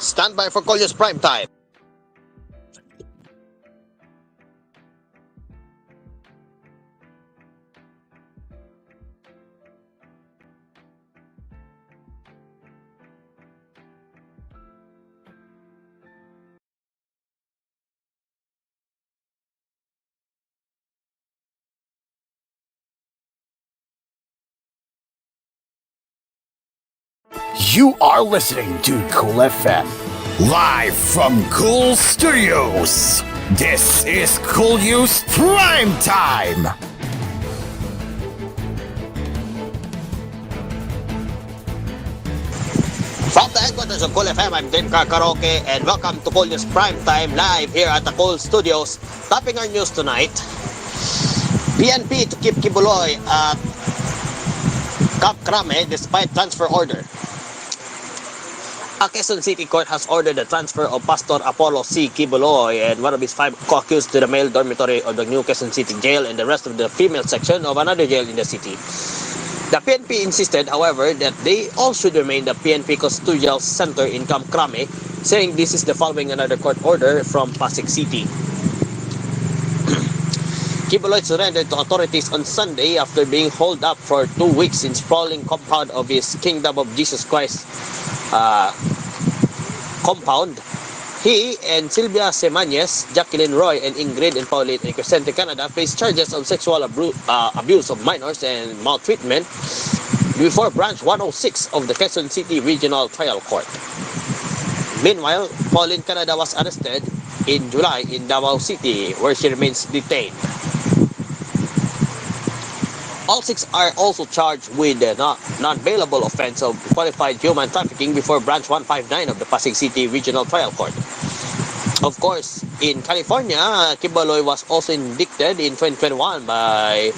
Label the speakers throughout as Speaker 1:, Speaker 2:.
Speaker 1: Stand by for koolNews Primetime.
Speaker 2: You are listening to Cool FM, live from Cool Studios. This is koolNews Primetime.
Speaker 1: From the headquarters of Cool FM, I'm Tim Karaoke, and welcome to koolNews Primetime live here at the Cool Studios. Topping our news tonight, PNP to keep Kibuloy at Camp Crame despite transfer order. A Quezon City Court has ordered the transfer of Pastor Apollo C. Kibuloy and one of his 5 co-accused to the male dormitory of the new Quezon City Jail and the rest of the female section of another jail in the city. The PNP insisted, however, that they all should remain the PNP Custodial Center in Camp Crame, saying this is the following another court order from Pasig City. Kibuloy surrendered to authorities on Sunday after being holed up for 2 weeks in sprawling compound of his Kingdom of Jesus Christ compound. He and Sylvia Semañez, Jacqueline Roy, and Ingrid and Pauline in Crescente, Canada face charges of sexual abuse of minors and maltreatment before Branch 106 of the Quezon City Regional Trial Court. Meanwhile, Pauline Canada was arrested in July in Davao City, where she remains detained. All 6 are also charged with the non-bailable offense of qualified human trafficking before Branch 159 of the Pasig City Regional Trial Court. Of course, in California, Kibuloy was also indicted in 2021 by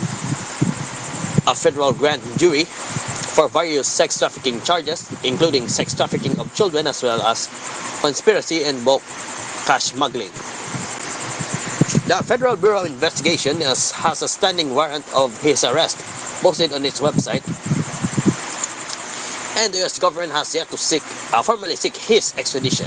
Speaker 1: a federal grand jury for various sex trafficking charges, including sex trafficking of children as well as conspiracy and bulk cash smuggling. The Federal Bureau of Investigation has a standing warrant of his arrest posted on its website, and the U.S. government has yet to formally seek his extradition.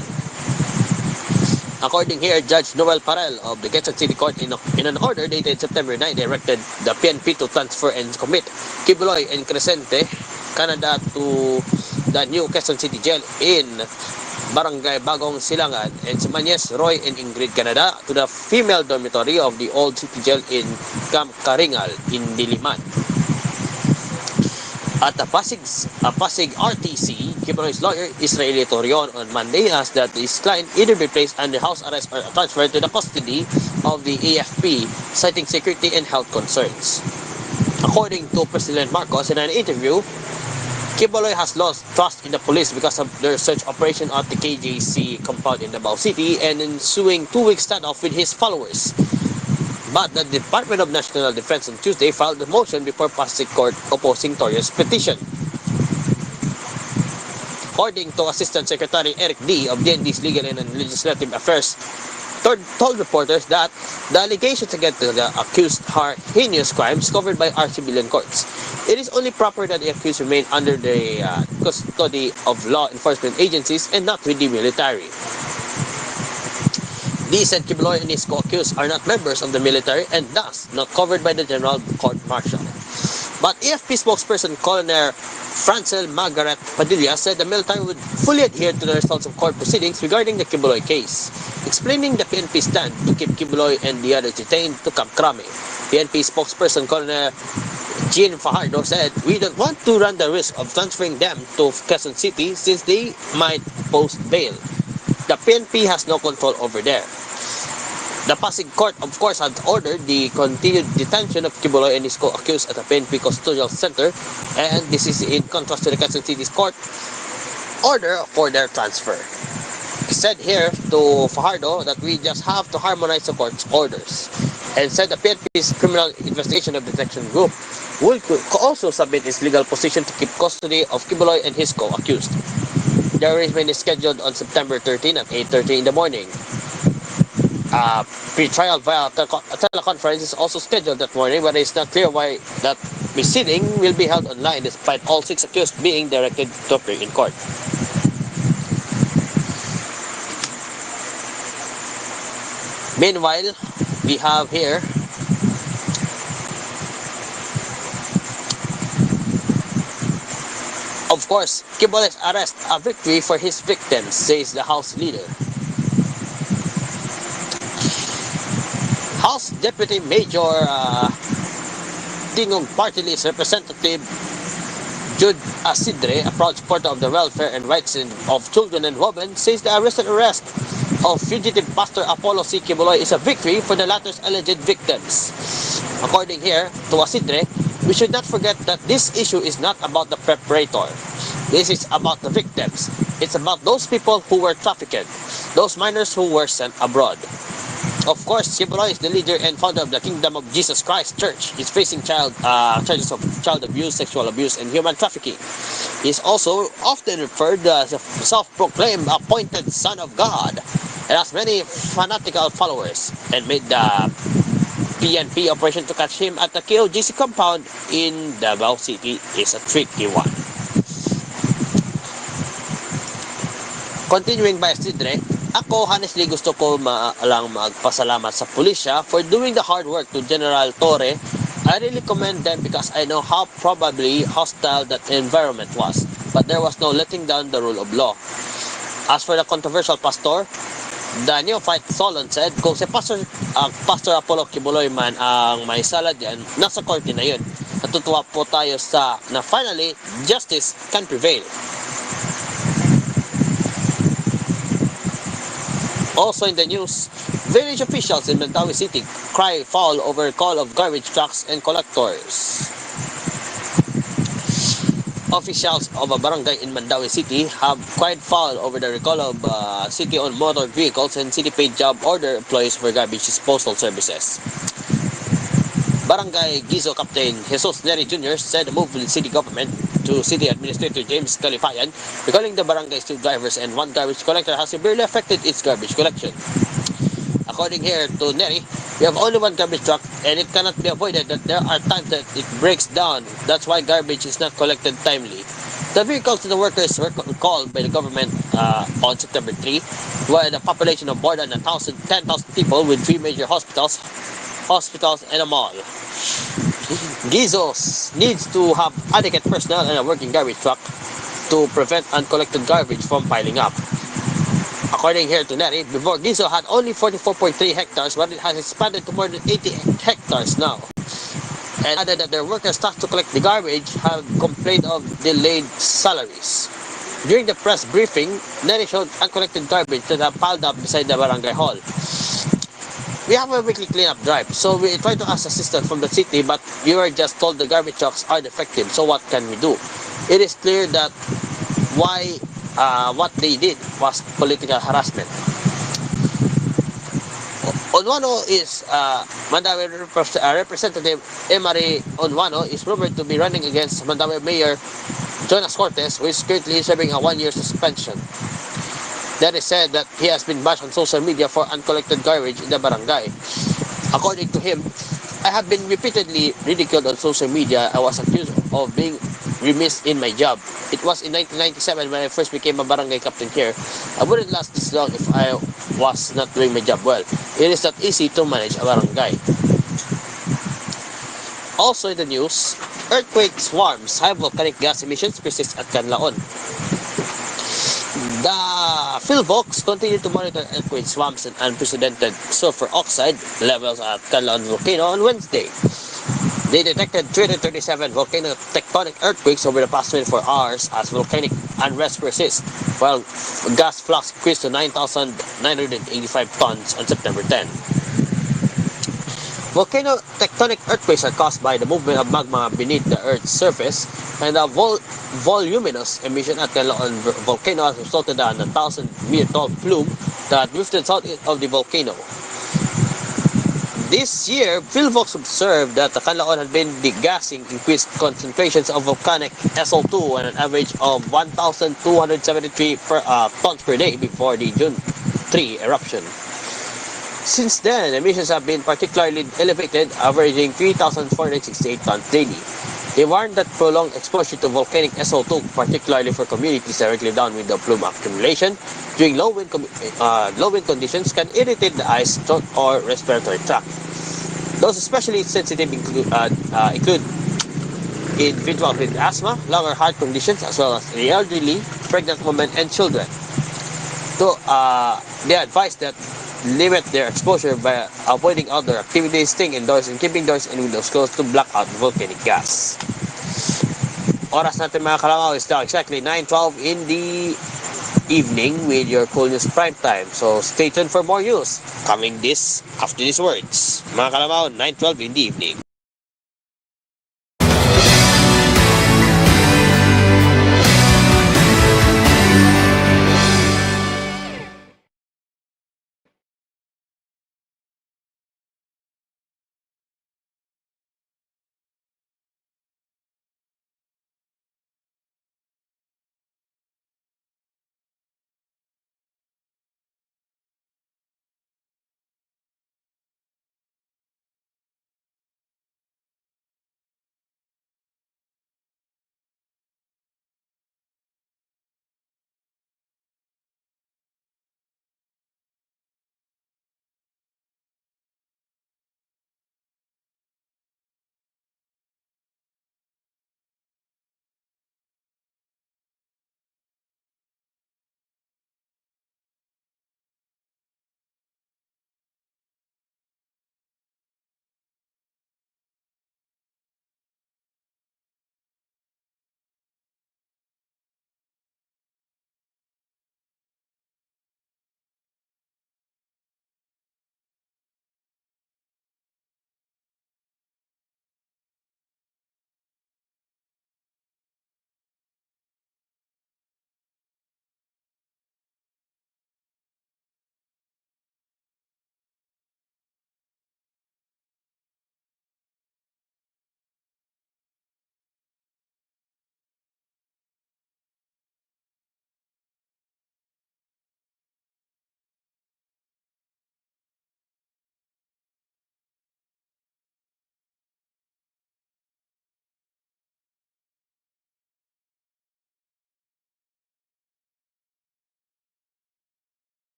Speaker 1: According here, Judge Noel Parel of the Quezon City Court in an order dated September 9 directed the PNP to transfer and commit Kibuloy and Crescente, Canada to the new Quezon City Jail in Barangay Bagong Silangan, and Semañez, Roy, and Ingrid, Canada to the female dormitory of the old city jail in Camp Karingal in Diliman. At the Pasig RTC, Kibuloy's lawyer, Israeli Torion, on Monday asked that his client either be placed under house arrest or transferred to the custody of the AFP, citing security and health concerns. According to President Marcos in an interview, Kibuloy has lost trust in the police because of their search operation at the KJC compound in Davao City and ensuing 2-week standoff with his followers. But the Department of National Defense on Tuesday filed a motion before Pasig Court opposing Torio's petition. According to Assistant Secretary Eric D. of DND's Legal and Legislative Affairs, told reporters that the allegations against the accused are heinous crimes covered by our civilian courts. It is only proper that the accused remain under the custody of law enforcement agencies and not with the military. Lee said Kibuloy and his co-accused are not members of the military and thus not covered by the General Court-Martial. But AFP spokesperson Colonel Francel Margaret Padilla said the military would fully adhere to the results of court proceedings regarding the Kibuloy case, explaining the PNP stand to keep Kibuloy and the others detained to Camp Crame. PNP spokesperson Colonel Jean Fajardo said, "We don't want to run the risk of transferring them to Quezon City since they might post bail. The PNP has no control over there." The Pasig Court, of course, had ordered the continued detention of Kibuloy and his co-accused at the PNP Custodial Center, and this is in contrast to the Quezon City's court order for their transfer. He said here to Fajardo that we just have to harmonize the court's orders, and said the PNP's Criminal Investigation of Detection Group will also submit its legal position to keep custody of Kibuloy and his co-accused. The arraignment is scheduled on September 13 at 8:30 in the morning. Pre-trial via teleconference is also scheduled that morning, but it's not clear why that proceeding will be held online despite all 6 accused being directed to appear in court. Meanwhile, we have here of course, Kibole's arrest a victory for his victims, says the House leader. House Deputy Major Tingog Party List Representative Jude Asidre, a proud supporter of the welfare and rights of children and women, says the arrest of fugitive pastor Apollo C. Kibuloy is a victory for the latter's alleged victims. According here to Asidre, we should not forget that this issue is not about the perpetrator. This is about the victims. It's about those people who were trafficked, those minors who were sent abroad. Of course, Kibuloy is the leader and founder of the Kingdom of Jesus Christ Church. He's facing charges of child abuse, sexual abuse, and human trafficking. He's also often referred to as a self-proclaimed appointed son of God and has many fanatical followers, and made the PNP operation to catch him at the KOGC compound in Davao City is a tricky one. Continuing by Sidre, ako honestly gusto ko lang magpasalamat sa pulisya for doing the hard work to General Torre. I really commend them because I know how probably hostile that environment was, but there was no letting down the rule of law. As for the controversial pastor, the neophyte Solon said, kung si Pastor Apollo Kibuloy man ang may sala diyan, nasa korte na yun. Natutuwa po tayo na finally, justice can prevail. Also in the news, village officials in Mandawi City cry foul over call of garbage trucks and collectors. Officials of a barangay in Mandawi City have cried foul over the recall of city-owned motor vehicles and city-paid job order employees for garbage disposal services. Barangay Gizo Captain Jesus Neri Jr. said the move with the city government to City Administrator James Califayan, recalling the barangay's 2 drivers and 1 garbage collector has severely affected its garbage collection. According here to Neri, we have only 1 garbage truck and it cannot be avoided that there are times that it breaks down. That's why garbage is not collected timely. The vehicles of the workers were called by the government on September 3, while the population of more than 10,000 people with 3 major hospitals and a mall. Gizos needs to have adequate personnel and a working garbage truck to prevent uncollected garbage from piling up. According here to Neri, before Gizo had only 44.3 hectares, but it has expanded to more than 80 hectares now. And added that their workers tasked to collect the garbage have complained of delayed salaries. During the press briefing, Neri showed uncollected garbage that have piled up beside the barangay hall. We have a weekly cleanup drive, so we try to ask assistance from the city, but we were just told the garbage trucks are defective, so what can we do? It is clear that what they did was political harassment. Onwano is Mandawi Representative Emery Onwano is rumored to be running against Mandawi Mayor Jonas Cortez, who is currently serving a 1-year suspension. That is said that he has been bashed on social media for uncollected garbage in the barangay. According to him, I have been repeatedly ridiculed on social media. I was accused of being remiss in my job. It was in 1997 when I first became a barangay captain here. I wouldn't last this long if I was not doing my job well. It is not easy to manage a barangay. Also in the news, earthquake swarms, high volcanic gas emissions persist at Canlaon. The PhilVox continued to monitor earthquake swarms and unprecedented sulfur oxide levels at Canlaon volcano on Wednesday. They detected 337 volcanic tectonic earthquakes over the past 24 hours as volcanic unrest persists, while gas flux increased to 9,985 tons on September 10. Volcano tectonic earthquakes are caused by the movement of magma beneath the Earth's surface, and the voluminous emission at Canlaon volcano has resulted in a 1,000-meter-tall plume that drifted south of the volcano. This year, PhilVox observed that the Canlaon had been degassing increased concentrations of volcanic SO2 at an average of 1,273 tons per day before the June 3 eruption. Since then, emissions have been particularly elevated, averaging 3,468 tons daily. He warned that prolonged exposure to volcanic SO2, particularly for communities directly down with the plume accumulation during low wind conditions, can irritate the eyes, throat, or respiratory tract. Those especially sensitive include individuals with asthma, lung or heart conditions, as well as the elderly, pregnant women, and children. So, they advise that limit their exposure by avoiding outdoor activities, staying indoors, and keeping doors and windows closed to block out volcanic gas. Oras natin mga kalamaw is now exactly 9:12 in the evening with your koolNews Primetime. So stay tuned for more news coming this after these words. Mga kalamaw, 9:12 in the evening.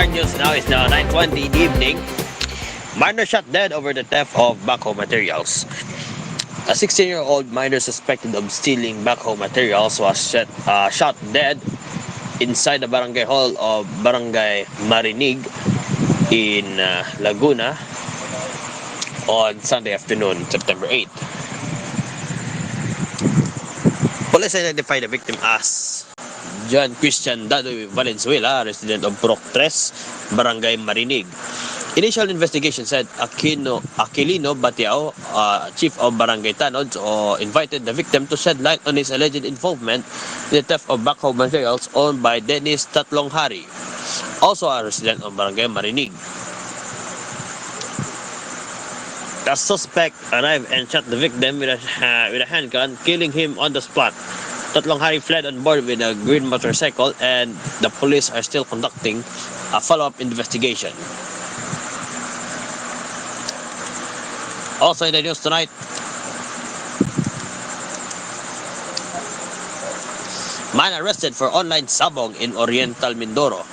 Speaker 1: Current news now is now 9:20 in the evening. Miner shot dead over the theft of backhoe materials. A 16-year-old miner suspected of stealing backhoe materials was shot dead inside the barangay hall of Barangay Marinig in Laguna on Sunday afternoon, September 8. Police identified the victim as John Christian Dadoy Valenzuela, resident of Purok 3, Barangay Marinig. Initial investigation said Aquilino Batiao, chief of Barangay Tanods, invited the victim to shed light on his alleged involvement in the theft of backhoe materials owned by Dennis Tatlonghari, also a resident of Barangay Marinig. The suspect arrived and shot the victim with a handgun, killing him on the spot. Tatlonghari fled on board with a green motorcycle, and the police are still conducting a follow-up investigation. Also in the news tonight, man arrested for online sabong in Oriental Mindoro.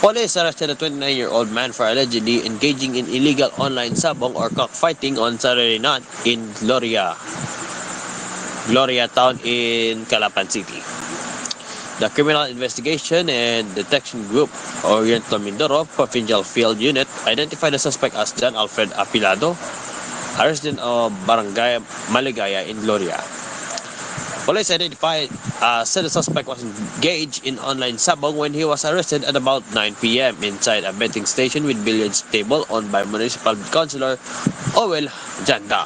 Speaker 1: Police arrested a 29-year-old man for allegedly engaging in illegal online sabong or cockfighting on Saturday night in Gloria Town in Calapan City. The Criminal Investigation and Detection Group Oriental Mindoro Provincial Field Unit identified the suspect as John Alfred Apilado, a resident of Barangay Maligaya in Gloria. Police identified said the suspect was engaged in online sabong when he was arrested at about 9 p.m. inside a betting station with billiards table owned by Municipal Councilor Owel Janda.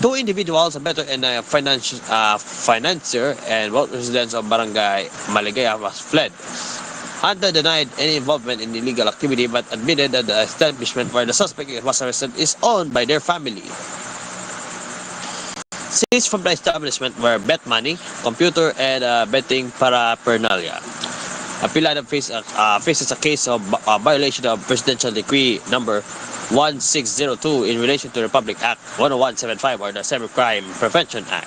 Speaker 1: Two individuals, a bettor and a financier, and both residents of Barangay Maligaya, was fled. Hunter denied any involvement in illegal activity but admitted that the establishment where the suspect was arrested is owned by their family. Seized from the establishment were bet money, computer, and betting paraphernalia. Apilado faces a case of violation of Presidential Decree number 1602 in relation to Republic Act 10175 or the Cybercrime Prevention Act.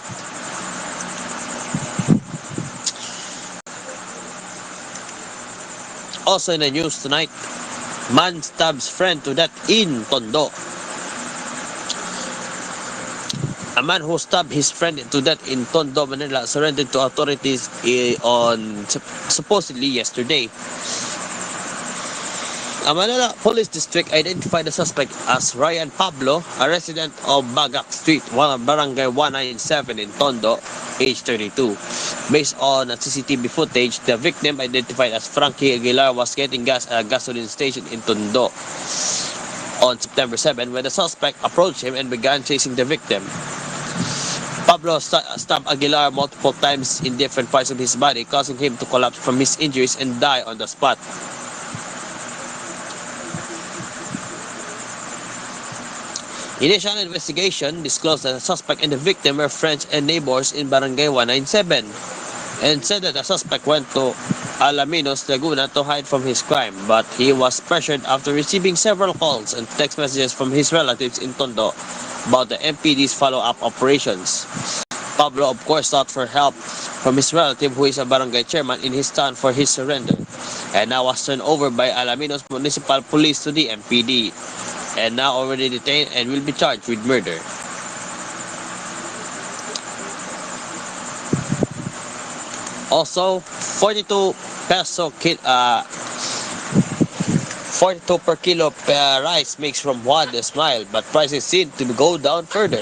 Speaker 1: Also in the news tonight, man stabs friend to death in Tondo. A man who stabbed his friend to death in Tondo, Manila, surrendered to authorities on supposedly yesterday. A Manila Police District identified the suspect as Ryan Pablo, a resident of Bagak Street, Barangay 197 in Tondo, age 32. Based on CCTV footage, the victim, identified as Frankie Aguilar, was getting gas at a gasoline station in Tondo on September 7 when the suspect approached him and began chasing the victim. Pablo stabbed Aguilar multiple times in different parts of his body, causing him to collapse from his injuries and die on the spot. Initial investigation disclosed that the suspect and the victim were friends and neighbors in Barangay 197 and said that the suspect went to Alaminos, Laguna to hide from his crime, but he was pressured after receiving several calls and text messages from his relatives in Tondo about the MPD's follow-up operations. Pablo, of course, sought for help from his relative, who is a barangay chairman, in his town for his surrender, and now was turned over by Alaminos Municipal Police to the MPD, and now already detained and will be charged with murder. Also, 42 per kilo rice makes from one a smile, but prices seem to go down further.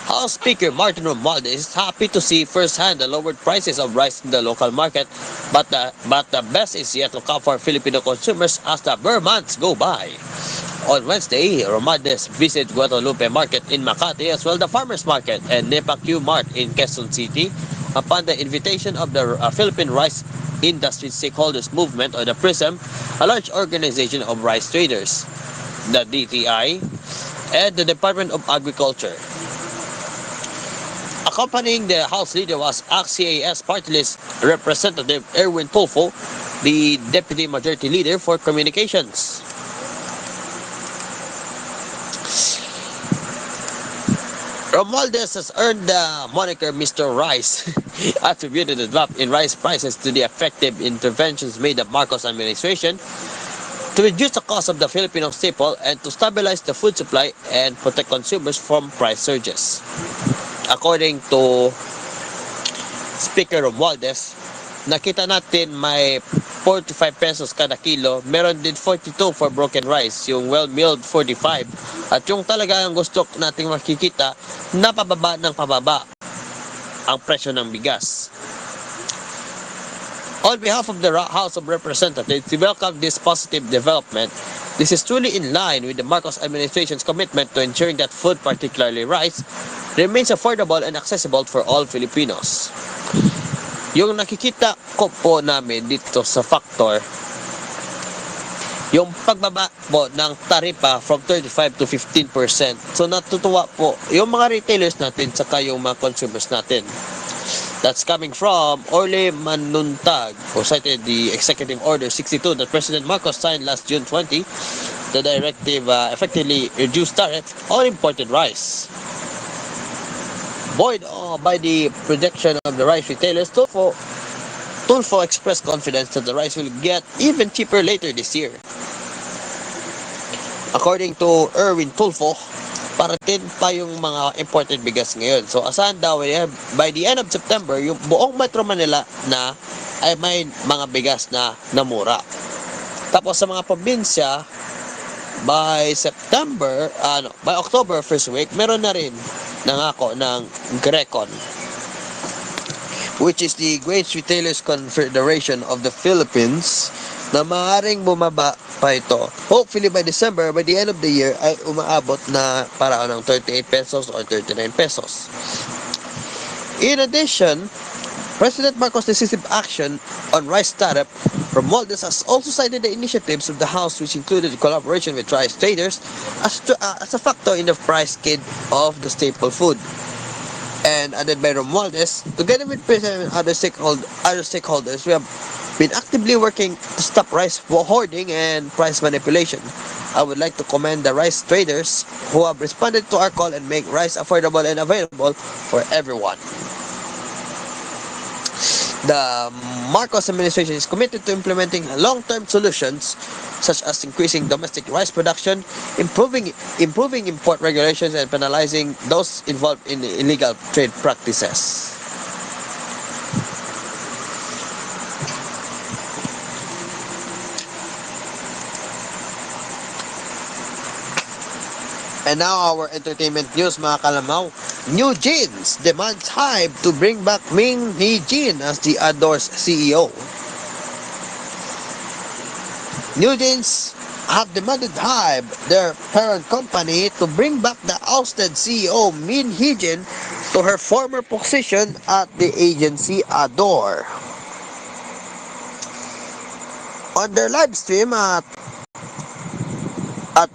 Speaker 1: House Speaker Martin Romualdez is happy to see firsthand the lowered prices of rice in the local market, but the best is yet to come for Filipino consumers as the bare months go by. On Wednesday, Romualdez visited Guadalupe Market in Makati, as well the Farmers Market and Nepacue Mart in Quezon City, upon the invitation of the Philippine Rice Industry Stakeholders Movement, or the PRISM, a large organization of rice traders, the DTI, and the Department of Agriculture. Accompanying the House leader was ACT-CIS Party List Representative Erwin Tulfo, the Deputy Majority Leader for Communications. Romualdez has earned the moniker Mr. Rice, attributed the drop in rice prices to the effective interventions made by the Marcos administration to reduce the cost of the Filipino staple and to stabilize the food supply and protect consumers from price surges. According to Speaker Romualdez, nakita natin may 45 pesos kada kilo, meron din 42 for broken rice, yung well-milled 45, at yung talaga ang gusto nating makikita na pababa ng pababa ang presyo ng bigas. On behalf of the House of Representatives, we welcome this positive development. This is truly in line with the Marcos administration's commitment to ensuring that food, particularly rice, remains affordable and accessible for all Filipinos. Yung nakikita ko po namin dito sa factor, yung pagbaba po ng taripa from 35 to 15%. So natutuwa po yung mga retailers natin saka yung mga consumers natin. That's coming from Orle Manuntag, who cited the Executive Order 62 that President Marcos signed last June 20. The directive effectively reduced tariff on imported rice. Buoyed by the projection of the rice retailers, Tulfo expressed confidence that the rice will get even cheaper later this year. According to Erwin Tulfo, parating pa yung mga imported bigas ngayon. So asahan daw by the end of September, yung buong Metro Manila na ay may mga bigas na namura. Tapos sa mga probinsya, by October first week, meron na rin nangako ng GRECON, which is the Grains Retailers Confederation of the Philippines, na maaaring bumaba pa ito. Hopefully by December, by the end of the year, ay umaabot na para ng 38 pesos or 39 pesos. In addition, President Marcos' decisive action on rice tariff from Romualdez has also cited the initiatives of the House, which included collaboration with rice traders as a factor in the price kid of the staple food. And added by Romualdez, together with President and other stakeholders, we have been actively working to stop rice hoarding and price manipulation. I would like to commend the rice traders who have responded to our call and make rice affordable and available for everyone. The Marcos administration is committed to implementing long-term solutions such as increasing domestic rice production, improving import regulations, and penalizing those involved in illegal trade practices. And now our entertainment news, mga kalamaw. New Jeans demands Hybe to bring back Min Hee-jin as the Adores CEO. New Jeans have demanded Hybe, their parent company, to bring back the ousted CEO Min Hee-jin to her former position at the agency Adore. On their live stream at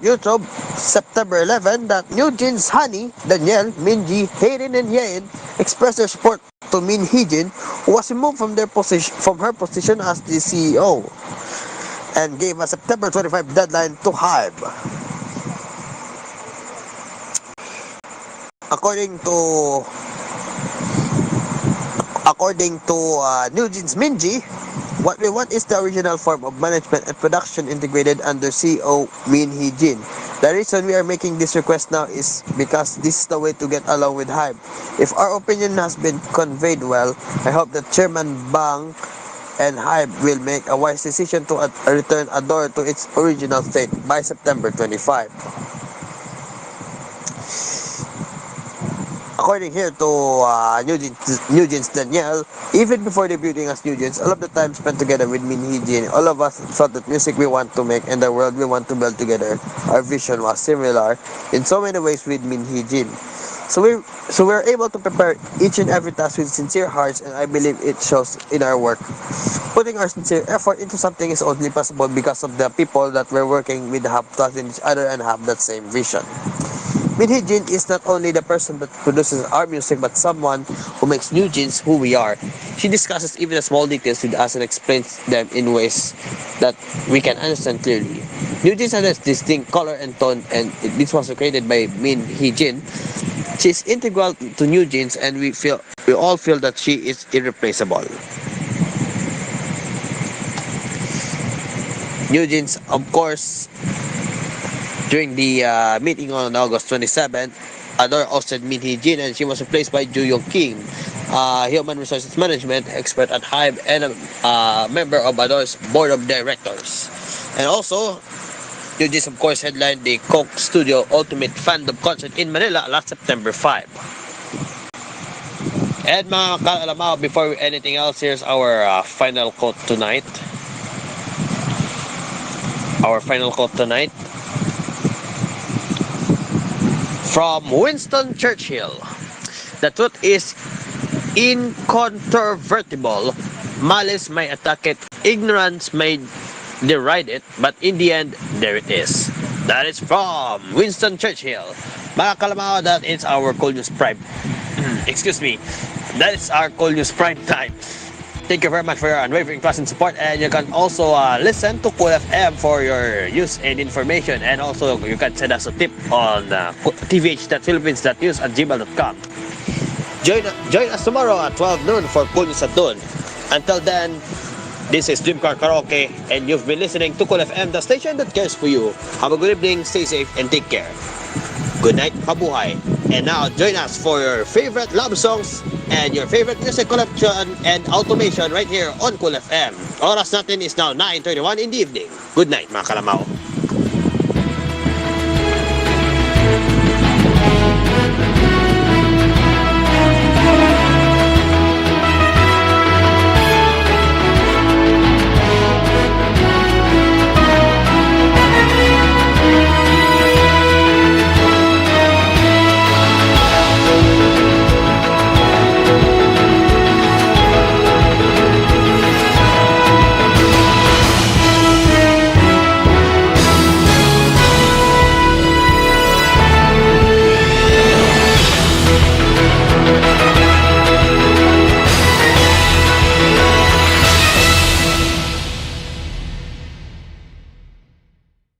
Speaker 1: YouTube, September 11, that New Jeans honey, Danielle, Minji, Hayden, and Yain expressed their support to Min Hee-jin, who was removed from her position as the CEO, and gave a September 25 deadline to Hybe. According to New Jeans Minji, what we want is the original form of management and production integrated under CEO Min Hee-jin. The reason we are making this request now is because this is the way to get along with Hybe. If our opinion has been conveyed well, I hope that Chairman Bang and Hybe will make a wise decision to return Adore to its original state by September 25. According here to New Jeans Danielle, even before debuting as New Jeans, all of the time spent together with Min Hee-jin, all of us felt that music we want to make and the world we want to build together, our vision was similar in so many ways with Min Hee-jin. So we're able to prepare each and every task with sincere hearts, and I believe it shows in our work. Putting our sincere effort into something is only possible because of the people that we're working with have trust in each other and have that same vision. Min Hee-jin is not only the person that produces our music, but someone who makes New Jeans who we are. She discusses even the small details with us and explains them in ways that we can understand clearly. New Jeans has a distinct color and tone, and this was created by Min Hee-jin. She's integral to New Jeans, and we all feel that she is irreplaceable. New Jeans, of course, during the meeting on August 27th, Adore hosted Min Jin, and she was replaced by Joo Young Kim, human resources management expert at Hive and a member of Adore's board of directors. And also, New Jeans, of course, headlined the Coke Studio Ultimate Fandom Concert in Manila last September 5. And mga kaalamaw, before anything else, here's our final quote tonight. Our final quote tonight from Winston Churchill. The truth is incontrovertible. Malice may attack it, ignorance may deride it, but in the end, there it is. That is from Winston Churchill. Mga kalamao, that is our koolNews Prime. Excuse me. That is our koolNews Prime Time. Thank you very much for your unwavering trust and support, and you can also listen to Cool FM for your news and information, and also you can send us a tip on tvh.philippines.news@gmail.com. Join us tomorrow at 12 noon for Cool News at Noon. Until then, this is Dream Car Karaoke, and you've been listening to Cool FM, the station that cares for you. Have a good evening, stay safe, and take care. Good night, mabuhay. And now, join us for your favorite love songs and your favorite music collection and automation right here on Cool FM. Oras natin is now 9:31 in the evening. Good night, mga kalamaw.